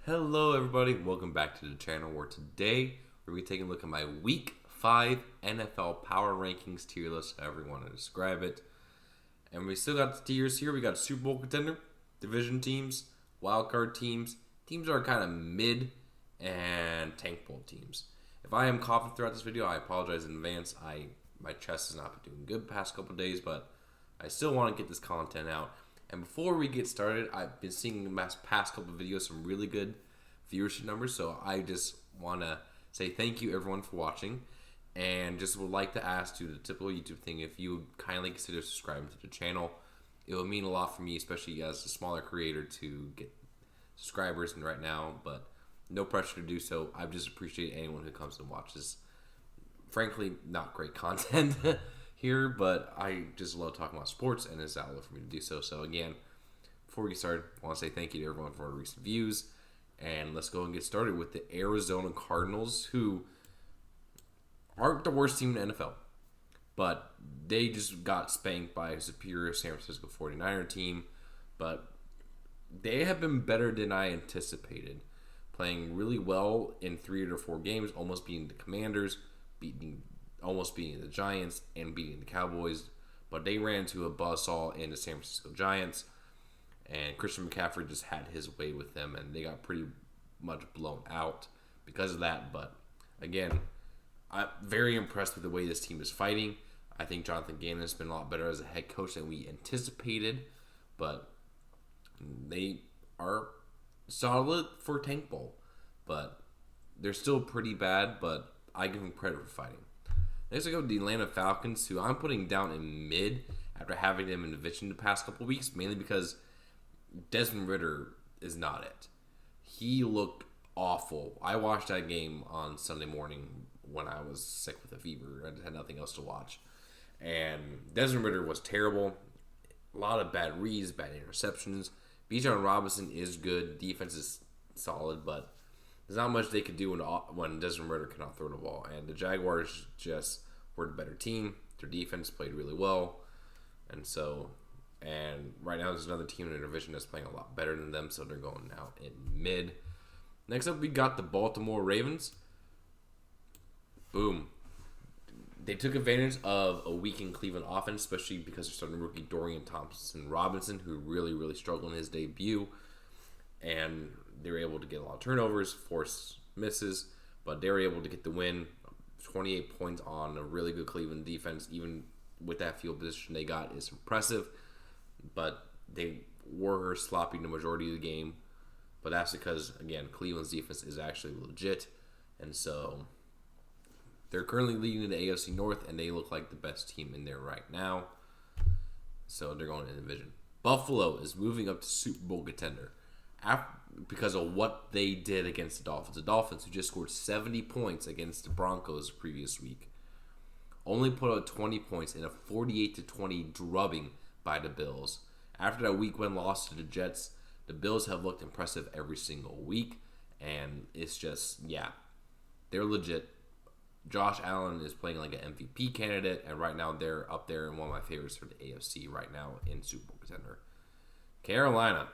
Hello, everybody. Welcome back to the channel where today we're going to be taking a look at my Week 5 NFL Power Rankings tier list, however you want to describe it. And we still got the tiers here. We got Super Bowl contender, division teams, wildcard teams, teams that are kind of mid, and tank bowl teams. If I am coughing throughout this video, I apologize in advance. My chest has not been doing good the past couple of days, but I still want to get this content out. And before we get started, I've been seeing in the past couple of videos some really good viewership numbers, so I just want to say thank you everyone for watching, and just would like to ask you the typical YouTube thing, if you would kindly consider subscribing to the channel. It would mean a lot for me, especially as a smaller creator, to get subscribers and right now, but no pressure to do so. I just appreciate anyone who comes and watches. Frankly, not great content here, but I just love talking about sports, and it's outlet for me to do so. So again, before we get started, I want to say thank you to everyone for our recent views, and let's go and get started with the Arizona Cardinals, who aren't the worst team in the NFL, but they just got spanked by a superior San Francisco 49er team, but they have been better than I anticipated, playing really well in 3 or 4 games, almost beating the Commanders, almost beating the Giants, and beating the Cowboys, but they ran into a buzzsaw in the San Francisco Giants, and Christian McCaffrey just had his way with them, and they got pretty much blown out because of that. But again, I'm very impressed with the way this team is fighting. I think Jonathan Gannon has been a lot better as a head coach than we anticipated, but they are solid for tank bowl, but they're still pretty bad, but I give them credit for fighting. Next, I go to the Atlanta Falcons, who I'm putting down in mid after having them in division the past couple weeks, mainly because Desmond Ridder is not it. He looked awful. I watched that game on Sunday morning when I was sick with a fever. I had nothing else to watch. And Desmond Ridder was terrible. A lot of bad reads, bad interceptions. Bijan Robinson is good. Defense is solid, but there's not much they could do when Desmond Ridder cannot throw the ball. And the Jaguars just were the better team. Their defense played really well. And right now there's another team in the division that's playing a lot better than them, so they're going out in mid. Next up, we got the Baltimore Ravens. Boom. They took advantage of a weakened Cleveland offense, especially because they're starting rookie Dorian Thompson-Robinson, who really, really struggled in his debut. And they were able to get a lot of turnovers, force misses, but they were able to get the win. 28 points on a really good Cleveland defense, even with that field position they got, is impressive. But they were sloppy the majority of the game. But that's because, again, Cleveland's defense is actually legit. And so they're currently leading the AFC North, and they look like the best team in there right now. So they're going in the division. Buffalo is moving up to Super Bowl contender because of what they did against the Dolphins. The Dolphins, who just scored 70 points against the Broncos the previous week, only put out 20 points in a 48-20 drubbing by the Bills. After that week 1 loss to the Jets, the Bills have looked impressive every single week, and it's just, yeah, they're legit. Josh Allen is playing like an MVP candidate, and right now they're up there in one of my favorites for the AFC right now in Super Bowl contender. Carolina,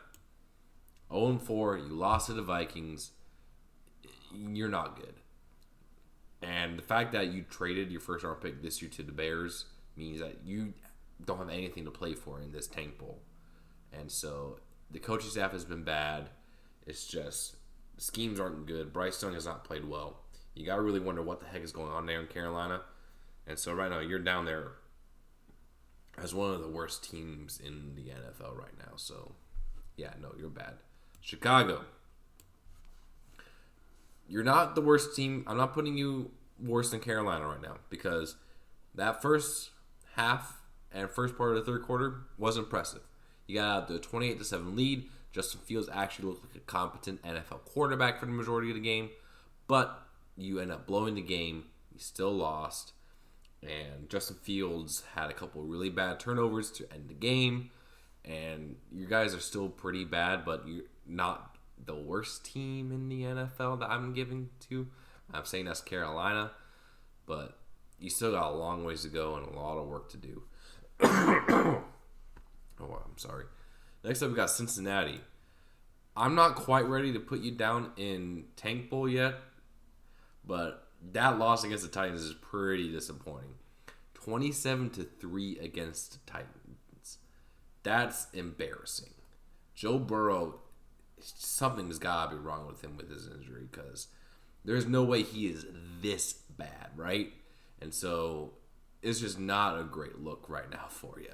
0-4, you lost to the Vikings. You're not good. And the fact that you traded your first round pick this year to the Bears means that you don't have anything to play for in this tank bowl. And so the coaching staff has been bad. It's just the schemes aren't good. Bryce Young has not played well. You got to really wonder what the heck is going on there in Carolina. And so right now you're down there as one of the worst teams in the NFL right now. So, yeah, no, you're bad. Chicago, you're not the worst team. I'm not putting you worse than Carolina right now, because that first half and first part of the third quarter was impressive. You got out the 28-7 lead. Justin Fields actually looked like a competent NFL quarterback for the majority of the game, but you end up blowing the game. You still lost, and Justin Fields had a couple of really bad turnovers to end the game, and you guys are still pretty bad, but you're not the worst team in the NFL that I'm giving to. I'm saying that's Carolina, but you still got a long ways to go and a lot of work to do. Oh, I'm sorry. Next up, we got Cincinnati. I'm not quite ready to put you down in Tank Bowl yet, but that loss against the Titans is pretty disappointing. 27-3 against the Titans. That's embarrassing. Joe Burrow, something's got to be wrong with him with his injury because there's no way he is this bad, right? And so it's just not a great look right now for you.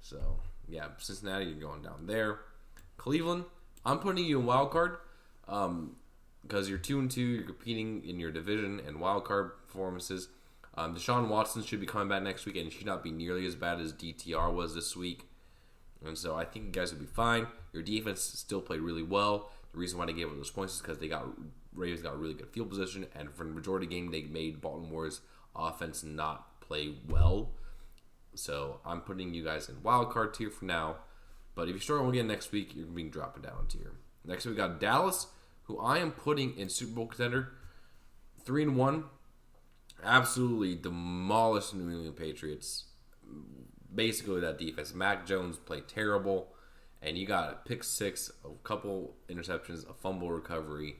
So, yeah, Cincinnati, you're going down there. Cleveland, I'm putting you in wild card because you're 2-2. You're competing in your division and wild card performances. Deshaun Watson should be coming back next week, and he should not be nearly as bad as DTR was this week. And so I think you guys will be fine. Your defense still played really well. The reason why they gave up those points is because Ravens got really good field position, and for the majority of the game, they made Baltimore's offense not play well. So I'm putting you guys in wild card tier for now. But if you struggle again next week, you're being dropped down a tier. Next we got Dallas, who I am putting in Super Bowl contender. 3-1. Absolutely demolished New England Patriots. Basically, that defense. Mac Jones played terrible, and you got a pick six, a couple interceptions, a fumble recovery.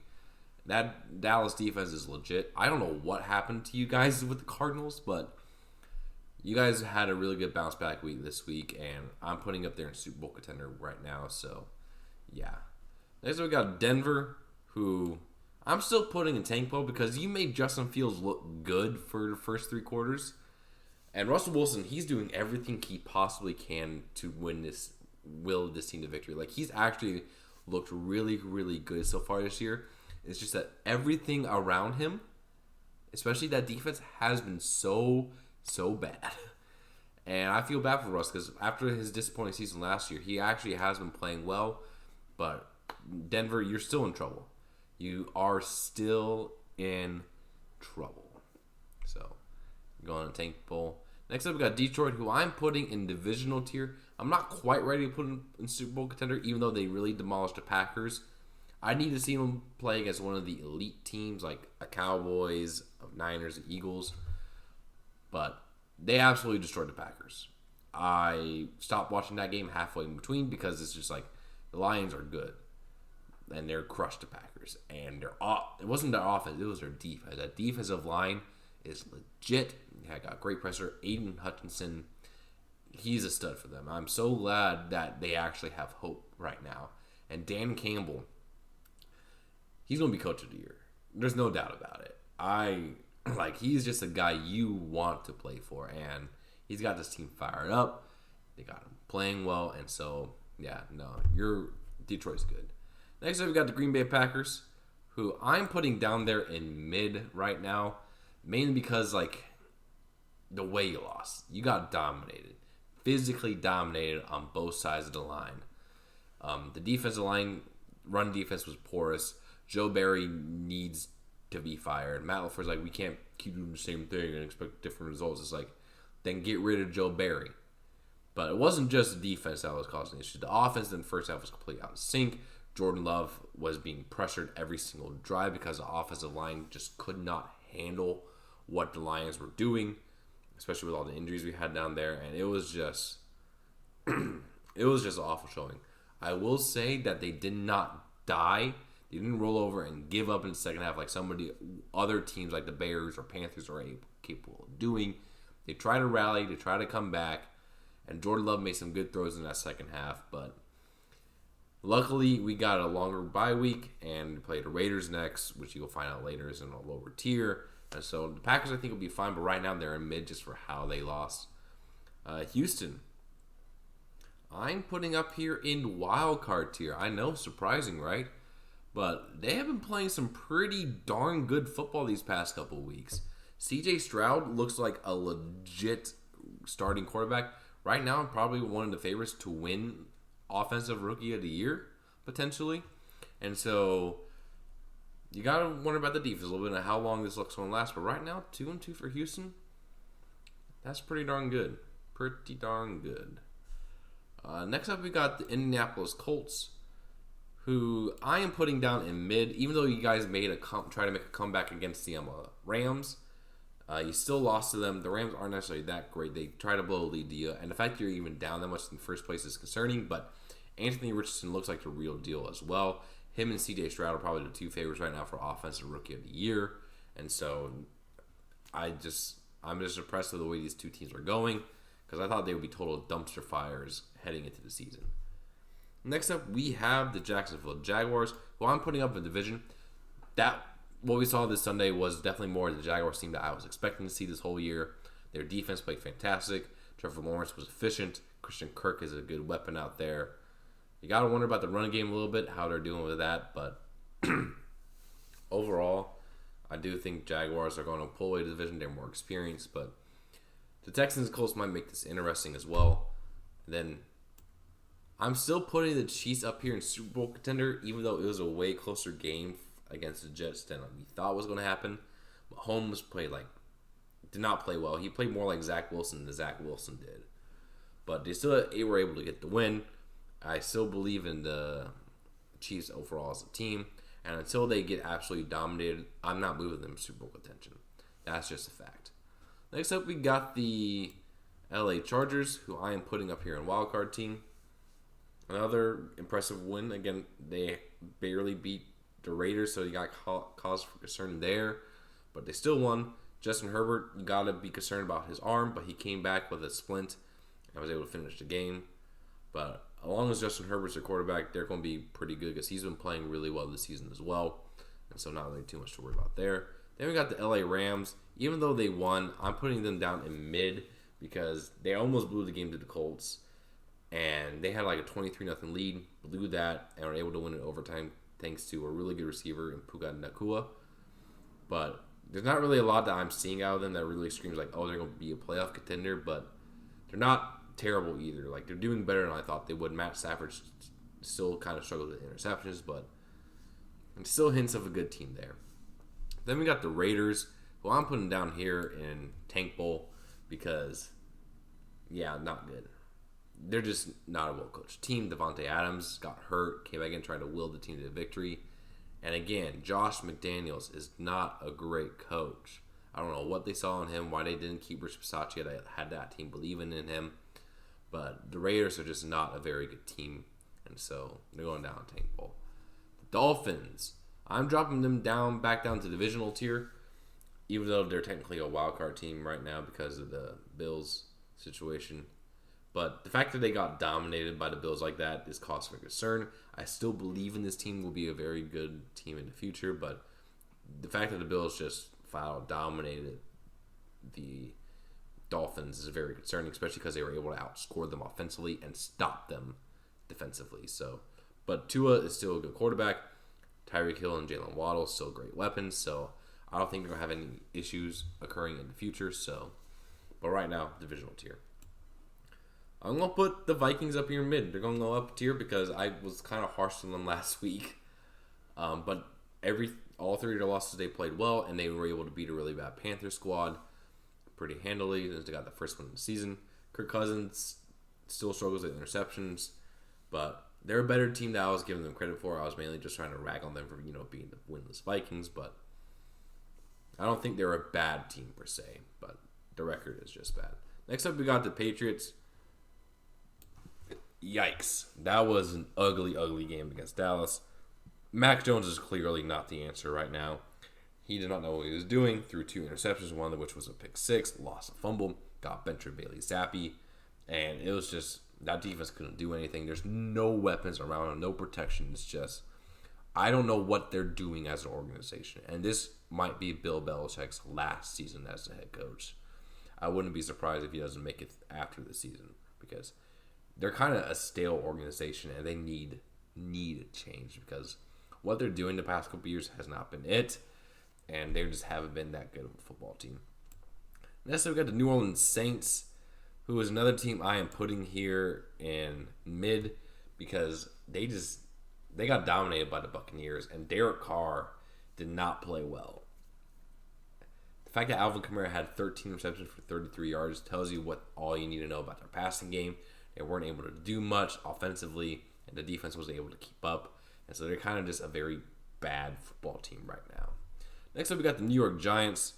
That Dallas defense is legit. I don't know what happened to you guys with the Cardinals, but you guys had a really good bounce back week this week, and I'm putting up there in Super Bowl contender right now. So, yeah. Next, we got Denver, who I'm still putting in tank mode because you made Justin Fields look good for the first 3 quarters. And Russell Wilson, he's doing everything he possibly can to will this team to victory. Like, he's actually looked really, really good so far this year. It's just that everything around him, especially that defense, has been so bad. And I feel bad for Russ because after his disappointing season last year, he actually has been playing well. But Denver, you're still in trouble. You are still in trouble. So, going to tank bowl. Next up, we got Detroit, who I'm putting in divisional tier. I'm not quite ready to put in Super Bowl contender, even though they really demolished the Packers. I need to see them play against one of the elite teams, like a Cowboys, Niners, and Eagles. But they absolutely destroyed the Packers. I stopped watching that game halfway in between because it's just like the Lions are good. And they're crushed the Packers. And it wasn't their offense, it was their defense. That defensive line is legit. I got great pressure. Aiden Hutchinson, he's a stud for them. I'm so glad that they actually have hope right now. And Dan Campbell, he's going to be coach of the year. There's no doubt about it. He's just a guy you want to play for. And he's got this team fired up. They got him playing well. And so, yeah, no, Detroit's good. Next up, we got the Green Bay Packers, who I'm putting down there in mid right now. Mainly because, the way you lost. You got dominated. Physically dominated on both sides of the line. The defensive line, run defense was porous. Joe Barry needs to be fired. Matt LaFleur's like, we can't keep doing the same thing and expect different results. It's like, then get rid of Joe Barry. But it wasn't just the defense that was causing issues. The offense in the first half was completely out of sync. Jordan Love was being pressured every single drive because the offensive line just could not handle what the Lions were doing, especially with all the injuries we had down there. And it was just an awful showing. I will say that they did not die. They didn't roll over and give up in the second half like other teams like the Bears or Panthers are capable of doing. They try to rally, they try to come back, and Jordan Love made some good throws in that second half. But luckily, we got a longer bye week and we played the Raiders next, which you'll find out later is in a lower tier. And so the Packers, I think, will be fine, but right now they're in mid just for how they lost. Houston, I'm putting up here in wild card tier. I know, surprising, right? But they have been playing some pretty darn good football these past couple weeks. CJ Stroud looks like a legit starting quarterback. Right now, probably one of the favorites to win Offensive Rookie of the Year, potentially. And so you got to wonder about the defense a little bit and how long this looks going to last. But right now, 2-2 for Houston. That's pretty darn good. Pretty darn good. Next up, we got the Indianapolis Colts, who I am putting down in mid. Even though you guys try to make a comeback against the Rams, you still lost to them. The Rams aren't necessarily that great. They try to blow a lead to you. And the fact that you're even down that much in the first place is concerning. But Anthony Richardson looks like the real deal as well. Him and C.J. Stroud are probably the two favorites right now for Offensive Rookie of the Year. And so I'm just impressed with the way these two teams are going because I thought they would be total dumpster fires heading into the season. Next up, we have the Jacksonville Jaguars, who I'm putting up in the division. What we saw this Sunday was definitely more the Jaguars team that I was expecting to see this whole year. Their defense played fantastic. Trevor Lawrence was efficient. Christian Kirk is a good weapon out there. You got to wonder about the run game a little bit, how they're doing with that. But overall, I do think Jaguars are going to pull away the division. They're more experienced. But the Texans and Colts might make this interesting as well. And then I'm still putting the Chiefs up here in Super Bowl contender, even though it was a way closer game against the Jets than we thought was going to happen. Mahomes did not play well. He played more like Zach Wilson than Zach Wilson did. But they still were able to get the win. I still believe in the Chiefs overall as a team. And until they get absolutely dominated, I'm not moving them to Super Bowl contention. That's just a fact. Next up, we got the LA Chargers, who I am putting up here in wildcard team. Another impressive win. Again, they barely beat the Raiders, so you got cause for concern there. But they still won. Justin Herbert, you got to be concerned about his arm, but he came back with a splint and was able to finish the game. But as long as Justin Herbert's your quarterback, they're going to be pretty good because he's been playing really well this season as well. And so not really too much to worry about there. Then we got the LA Rams. Even though they won, I'm putting them down in mid because they almost blew the game to the Colts. And they had like a 23-0 lead, blew that, and were able to win in overtime thanks to a really good receiver in Puka Nacua. But there's not really a lot that I'm seeing out of them that really screams like, oh, they're going to be a playoff contender. But they're not terrible either. Like, they're doing better than I thought they would. Matt Stafford still kind of struggles with interceptions, but still hints of a good team there. Then we got the Raiders, who I'm putting down here in Tank Bowl because, yeah, not good. They're just not a well-coached team. Devontae Adams got hurt, came back and tried to will the team to victory. And again, Josh McDaniels is not a great coach. I don't know what they saw in him, why they didn't keep Rich Bisaccia. They had that team believing in him. But the Raiders are just not a very good team. And so they're going down Tank Bowl. The Dolphins, I'm dropping them back down to divisional tier, even though they're technically a wild card team right now because of the Bills situation. But the fact that they got dominated by the Bills like that is cause for concern. I still believe in this team will be a very good team in the future, but the fact that the Bills just flat out dominated the Dolphins is very concerning, especially because they were able to outscore them offensively and stop them defensively. But Tua is still a good quarterback. Tyreek Hill and Jalen Waddle still great weapons, so I don't think they're going to have any issues occurring in the future. But right now, divisional tier. I'm going to put the Vikings up here in mid. They're going to go up tier because I was kind of harsh on them last week. But all three of their losses, they played well, and they were able to beat a really bad Panther squad pretty handily. They got the first one of the season. Kirk Cousins still struggles with interceptions, but they're a better team than I was giving them credit for. I was mainly just trying to rag on them for being the winless Vikings, but I don't think they're a bad team per se, but the record is just bad. Next up, we got the Patriots. Yikes. That was an ugly, ugly game against Dallas. Mac Jones is clearly not the answer right now. He did not know what he was doing. Threw 2 interceptions, one of which was a pick 6, lost a fumble, got benched for Bailey Zappi, and it was just, that defense couldn't do anything. There's no weapons around him, no protection. It's just, I don't know what they're doing as an organization. And this might be Bill Belichick's last season as the head coach. I wouldn't be surprised if he doesn't make it after the season because they're kind of a stale organization and they need a change because what they're doing the past couple years has not been it, and they just haven't been that good of a football team. Next, we've got the New Orleans Saints, who is another team I am putting here in mid because they got dominated by the Buccaneers, and Derek Carr did not play well. The fact that Alvin Kamara had 13 receptions for 33 yards tells you all you need to know about their passing game. They weren't able to do much offensively, and the defense wasn't able to keep up. And so they're kind of just a very bad football team right now. Next up, we got the New York Giants.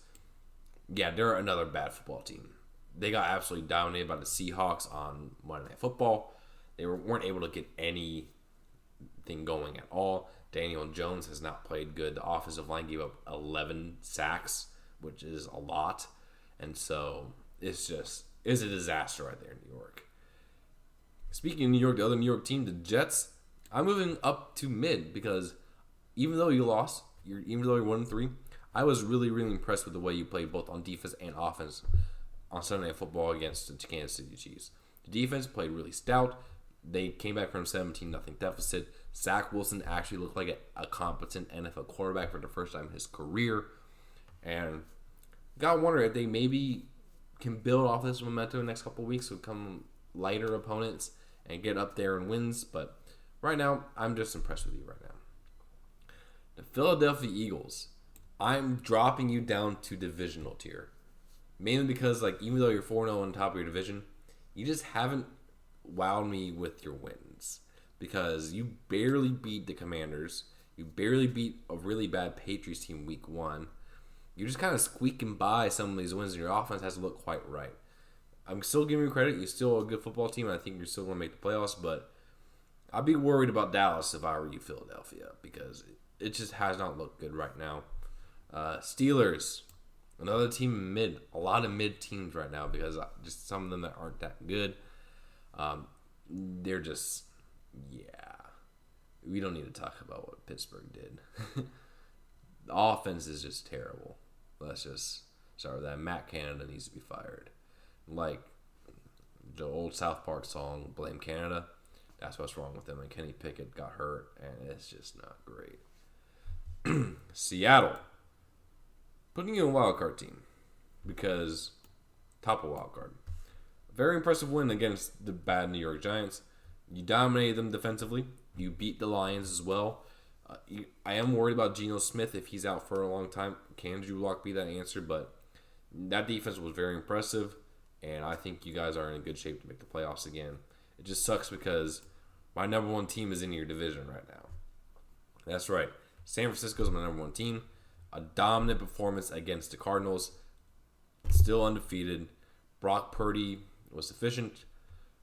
Yeah, they're another bad football team. They got absolutely dominated by the Seahawks on Monday Night Football. They weren't able to get anything going at all. Daniel Jones has not played good. The offensive line gave up 11 sacks, which is a lot. And so it's a disaster right there in New York. Speaking of New York, the other New York team, the Jets, I'm moving up to mid because even though you lost, even though you're 1-3, I was really, really impressed with the way you played both on defense and offense on Sunday Night Football against the Kansas City Chiefs. The defense played really stout. They came back from 17-0 deficit. Zach Wilson actually looked like a competent NFL quarterback for the first time in his career. And got wonder if they maybe can build off this momentum in the next couple of weeks, become lighter opponents and get up there and wins. But right now, I'm just impressed with you right now. The Philadelphia Eagles, I'm dropping you down to divisional tier. Mainly because, even though you're 4-0 on top of your division, you just haven't wowed me with your wins. Because you barely beat the Commanders. You barely beat a really bad Patriots team week 1. You're just kind of squeaking by some of these wins, and your offense hasn't looked quite right. I'm still giving you credit. You're still a good football team, and I think you're still going to make the playoffs, but I'd be worried about Dallas if I were you, Philadelphia, because it just has not looked good right now. Steelers, another team mid. A lot of mid teams right now because just some of them that aren't that good. They're just, we don't need to talk about what Pittsburgh did. The offense is just terrible. Let's just start with that. Matt Canada needs to be fired. Like the old South Park song, Blame Canada. That's what's wrong with them. And Kenny Pickett got hurt, and it's just not great. Seattle. Putting you in a wild card team because top of wild card. Very impressive win against the bad New York Giants. You dominated them defensively. You beat the Lions as well. I am worried about Geno Smith if he's out for a long time. Can Drew Lock be that answer? But that defense was very impressive, and I think you guys are in good shape to make the playoffs again. It just sucks because my number one team is in your division right now. That's right. San Francisco's my number one team. A dominant performance against the Cardinals. Still undefeated. Brock Purdy was efficient.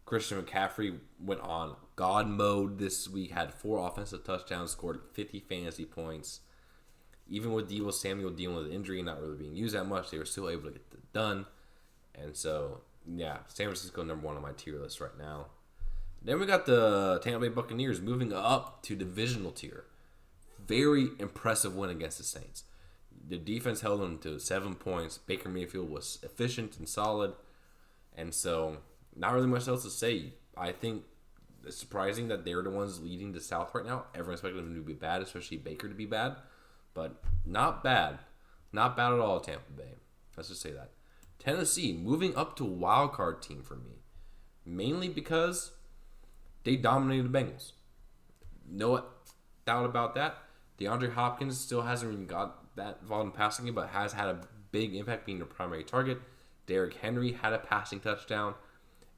Christian McCaffrey went on God mode this week. Had 4 offensive touchdowns. Scored 50 fantasy points. Even with Deebo Samuel dealing with injury and not really being used that much, they were still able to get it done. And so, San Francisco number 1 on my tier list right now. Then we got the Tampa Bay Buccaneers moving up to divisional tier. Very impressive win against the Saints. The defense held them to 7 points. Baker Mayfield was efficient and solid. And so, not really much else to say. I think it's surprising that they're the ones leading the South right now. Everyone expected them to be bad, especially Baker to be bad. But not bad. Not bad at all, Tampa Bay. Let's just say that. Tennessee moving up to a wild card team for me. Mainly because they dominated the Bengals. No doubt about that. DeAndre Hopkins still hasn't even got that involved in passing game, but has had a big impact being the primary target. Derrick Henry had a passing touchdown,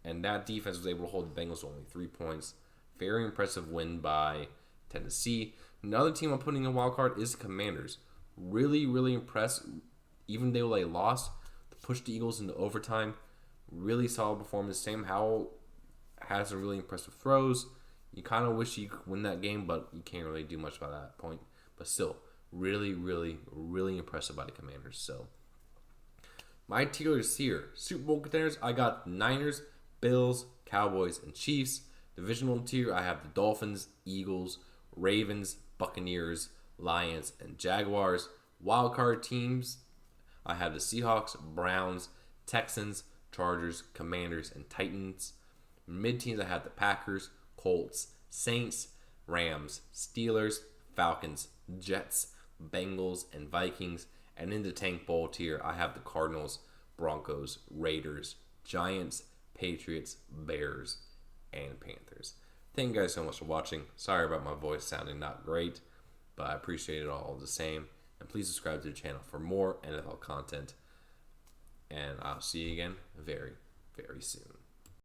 and that defense was able to hold the Bengals to only 3 points. Very impressive win by Tennessee. Another team I'm putting in a wild card is the Commanders. Really, really impressed, even though they lost, to push the Eagles into overtime. Really solid performance. Sam Howell has some really impressive throws. You kind of wish you could win that game, but you can't really do much about that point. But still, really, really, really impressive by the Commanders. So, my tier is here. Super Bowl contenders, I got Niners, Bills, Cowboys, and Chiefs. Divisional tier, I have the Dolphins, Eagles, Ravens, Buccaneers, Lions, and Jaguars. Wildcard teams, I have the Seahawks, Browns, Texans, Chargers, Commanders, and Titans. Mid teams, I have the Packers, Colts, Saints, Rams, Steelers, Falcons, Jets, Bengals, and Vikings. And in the Tank Bowl tier, I have the Cardinals, Broncos, Raiders, Giants, Patriots, Bears, and Panthers. Thank you guys so much for watching. Sorry about my voice sounding not great, but I appreciate it all the same. And please subscribe to the channel for more NFL content. And I'll see you again very, very soon.